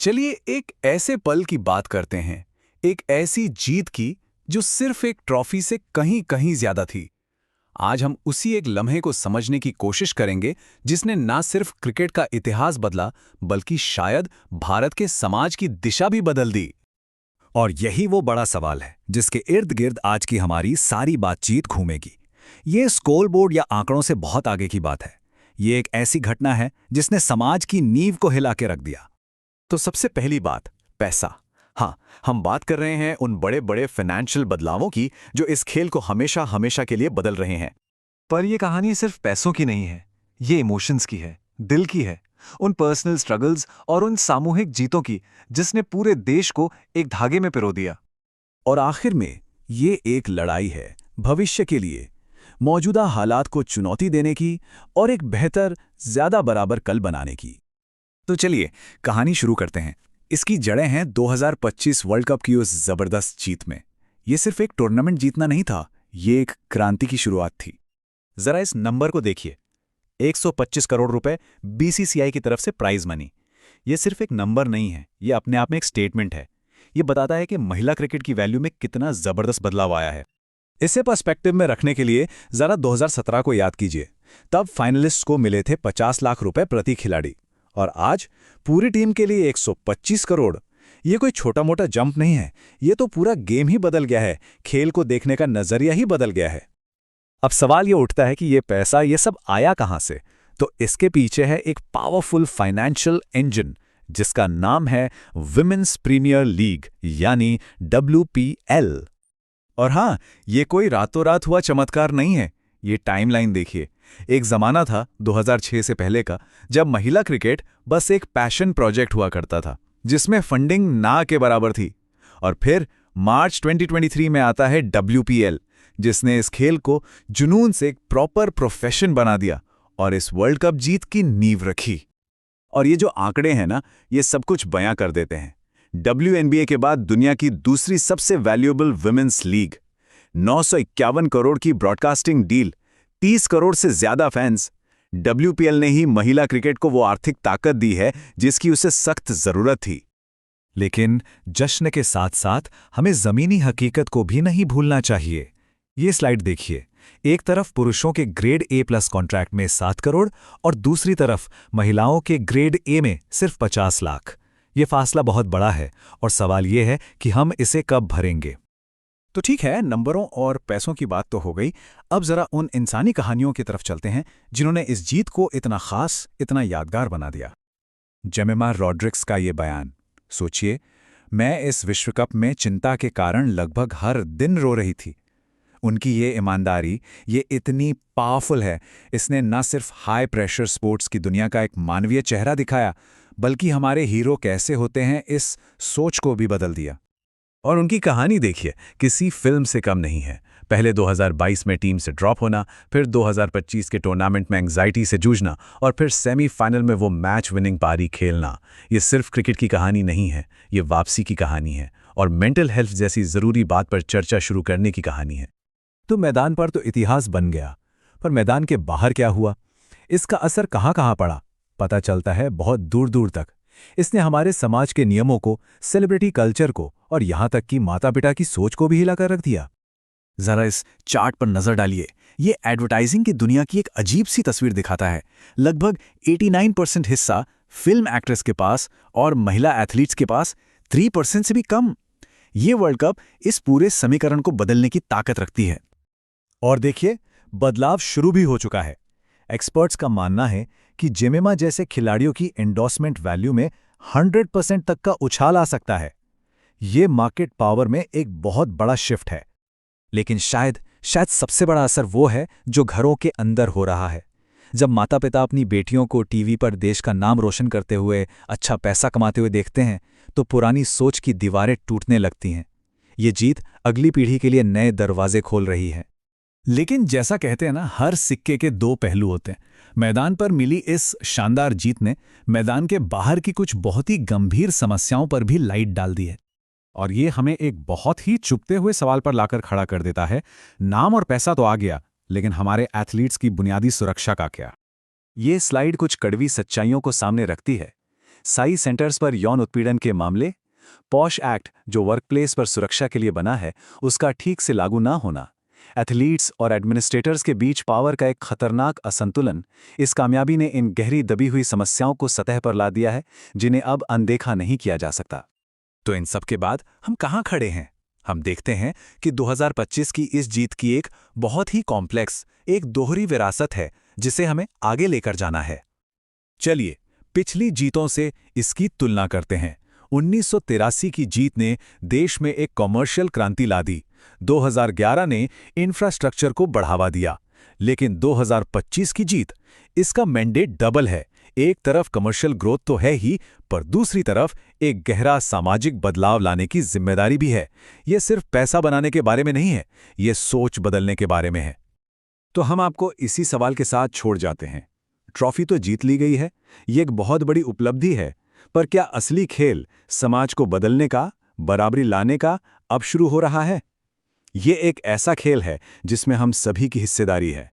चलिए एक ऐसे पल की बात करते हैं, एक ऐसी जीत की जो सिर्फ एक ट्रॉफी से कहीं कहीं ज्यादा थी। आज हम उसी एक लम्हे को समझने की कोशिश करेंगे जिसने ना सिर्फ क्रिकेट का इतिहास बदला बल्कि शायद भारत के समाज की दिशा भी बदल दी। और यही वो बड़ा सवाल है जिसके इर्द गिर्द आज की हमारी सारी बातचीत घूमेगी। ये स्कोर बोर्ड या आंकड़ों से बहुत आगे की बात है। ये एक ऐसी घटना है जिसने समाज की नींव को हिला के रख दिया। तो सबसे पहली बात, पैसा। हाँ, हम बात कर रहे हैं उन बड़े बड़े फाइनेंशियल बदलावों की जो इस खेल को हमेशा हमेशा के लिए बदल रहे हैं। पर यह कहानी सिर्फ पैसों की नहीं है, ये इमोशंस की है, दिल की है, उन पर्सनल स्ट्रगल्स और उन सामूहिक जीतों की जिसने पूरे देश को एक धागे में पिरो दिया। और आखिर में ये एक लड़ाई है भविष्य के लिए, मौजूदा हालात को चुनौती देने की और एक बेहतर, ज्यादा बराबर कल बनाने की। तो चलिए कहानी शुरू करते हैं। इसकी जड़ें हैं 2025 वर्ल्ड कप की उस जबरदस्त जीत में। ये सिर्फ एक टूर्नामेंट जीतना नहीं था, ये एक क्रांति की शुरुआत थी। जरा इस नंबर को देखिए, 125 करोड़ रुपए बीसीसीआई की तरफ से प्राइज मनी। ये सिर्फ एक नंबर नहीं है, ये अपने आप में एक स्टेटमेंट है। ये बताता है कि महिला क्रिकेट की वैल्यू में कितना जबरदस्त बदलाव आया है। इसे पर्सपेक्टिव में रखने के लिए जरा 2017 को याद कीजिए। तब फाइनलिस्ट्स को मिले थे 50 लाख रुपए प्रति खिलाड़ी, और आज पूरी टीम के लिए 125 करोड़। ये कोई छोटा मोटा जंप नहीं है, ये तो पूरा गेम ही बदल गया है, खेल को देखने का नजरिया ही बदल गया है। अब सवाल ये उठता है कि ये पैसा, ये सब आया कहां से? तो इसके पीछे है एक पावरफुल फाइनेंशियल इंजन जिसका नाम है विमेंस प्रीमियर लीग यानी WPL। और हाँ, ये कोई रातों रात हुआ चमत्कार नहीं है। ये टाइमलाइन देखिए। एक जमाना था 2006 से पहले का, जब महिला क्रिकेट बस एक पैशन प्रोजेक्ट हुआ करता था जिसमें फंडिंग ना के बराबर थी। और फिर मार्च 2023 में आता है WPL, जिसने इस खेल को जुनून से एक प्रॉपर प्रोफेशन बना दिया और इस वर्ल्ड कप जीत की नींव रखी। और ये जो आंकड़े हैं ना, ये सब कुछ बयां कर देते हैं। WNBA के बाद दुनिया की दूसरी सबसे वैल्यूएबल विमेंस लीग, 951 करोड़ की ब्रॉडकास्टिंग डील, 30 करोड़ से ज्यादा फैंस। WPL ने ही महिला क्रिकेट को वो आर्थिक ताकत दी है जिसकी उसे सख्त जरूरत थी। लेकिन जश्न के साथ साथ हमें जमीनी हकीकत को भी नहीं भूलना चाहिए। ये स्लाइड देखिए। एक तरफ पुरुषों के ग्रेड A+ कॉन्ट्रैक्ट में 7 करोड़ और दूसरी तरफ महिलाओं के ग्रेड A में सिर्फ 50 लाख। ये फासला बहुत बड़ा है और सवाल ये है कि हम इसे कब भरेंगे। तो ठीक है, नंबरों और पैसों की बात तो हो गई। अब जरा उन इंसानी कहानियों की तरफ चलते हैं जिन्होंने इस जीत को इतना खास, इतना यादगार बना दिया। जेमिमा रॉड्रिक्स का ये बयान सोचिए, मैं इस विश्व कप में चिंता के कारण लगभग हर दिन रो रही थी। उनकी ये ईमानदारी, ये इतनी पावरफुल है। इसने न सिर्फ हाई प्रेशर स्पोर्ट्स की दुनिया का एक मानवीय चेहरा दिखाया, बल्कि हमारे हीरो कैसे होते हैं इस सोच को भी बदल दिया। और उनकी कहानी देखिए, किसी फिल्म से कम नहीं है। पहले 2022 में टीम से ड्रॉप होना, फिर 2025 के टूर्नामेंट में एंग्जाइटी से जूझना और फिर सेमीफाइनल में वो मैच विनिंग पारी खेलना। ये सिर्फ क्रिकेट की कहानी नहीं है, ये वापसी की कहानी है और मेंटल हेल्थ जैसी ज़रूरी बात पर चर्चा शुरू करने की कहानी है। तो मैदान पर तो इतिहास बन गया, पर मैदान के बाहर क्या हुआ? इसका असर कहाँ पड़ा? पता चलता है बहुत दूर दूर तक। इसने हमारे समाज के नियमों को, सेलिब्रिटी कल्चर को और यहाँ तक कि माता पिता की सोच को भी हिलाकर रख दिया। जरा इस चार्ट पर नजर डालिए। ये एडवर्टाइजिंग की दुनिया की एक अजीब सी तस्वीर दिखाता है। लगभग 89% हिस्सा फिल्म एक्ट्रेस के पास और महिला एथलीट्स के पास 3% से भी कम। ये वर्ल्ड कप इस पूरे समीकरण को बदलने की ताकत रखती है। और देखिए, बदलाव शुरू भी हो चुका है। एक्सपर्ट्स का मानना है कि जेमिमा जैसे खिलाड़ियों की एंडोर्समेंट वैल्यू में 100% तक का उछाल आ सकता है। ये मार्केट पावर में एक बहुत बड़ा शिफ्ट है। लेकिन शायद सबसे बड़ा असर वो है जो घरों के अंदर हो रहा है। जब माता पिता अपनी बेटियों को टीवी पर देश का नाम रोशन करते हुए, अच्छा पैसा कमाते हुए देखते हैं, तो पुरानी सोच की दीवारें टूटने लगती हैं। ये जीत अगली पीढ़ी के लिए नए दरवाजे खोल रही है। लेकिन जैसा कहते हैं ना, हर सिक्के के दो पहलू होते हैं। मैदान पर मिली इस शानदार जीत ने मैदान के बाहर की कुछ बहुत ही गंभीर समस्याओं पर भी लाइट डाल दी है। और ये हमें एक बहुत ही चुभते हुए सवाल पर लाकर खड़ा कर देता है। नाम और पैसा तो आ गया, लेकिन हमारे एथलीट्स की बुनियादी सुरक्षा का क्या? ये स्लाइड कुछ कड़वी सच्चाइयों को सामने रखती है। साई सेंटर्स पर यौन उत्पीड़न के मामले, पॉश एक्ट जो वर्कप्लेस पर सुरक्षा के लिए बना है उसका ठीक से लागू ना होना, एथलीट्स और एडमिनिस्ट्रेटर्स के बीच पावर का एक खतरनाक असंतुलन, इस कामयाबी ने इन गहरी दबी हुई समस्याओं को सतह पर ला दिया है जिन्हें अब अनदेखा नहीं किया जा सकता। तो इन सब के बाद हम कहाँ खड़े हैं? हम देखते हैं कि 2025 की इस जीत की एक बहुत ही कॉम्प्लेक्स, एक दोहरी विरासत है जिसे हमें आगे लेकर जाना है। चलिए पिछली जीतों से इसकी तुलना करते हैं। 1983 की जीत ने देश में एक कॉमर्शियल क्रांति ला दी। 2011 ने इंफ्रास्ट्रक्चर को बढ़ावा दिया। लेकिन 2025 की जीत, इसका मैंडेट डबल है। एक तरफ कमर्शियल ग्रोथ तो है ही, पर दूसरी तरफ एक गहरा सामाजिक बदलाव लाने की जिम्मेदारी भी है। यह सिर्फ पैसा बनाने के बारे में नहीं है, यह सोच बदलने के बारे में है। तो हम आपको इसी सवाल के साथ छोड़ जाते हैं। ट्रॉफी तो जीत ली गई है, ये एक बहुत बड़ी उपलब्धि है, पर क्या असली खेल समाज को बदलने का, बराबरी लाने का अब शुरू हो रहा है? ये एक ऐसा खेल है जिसमें हम सभी की हिस्सेदारी है।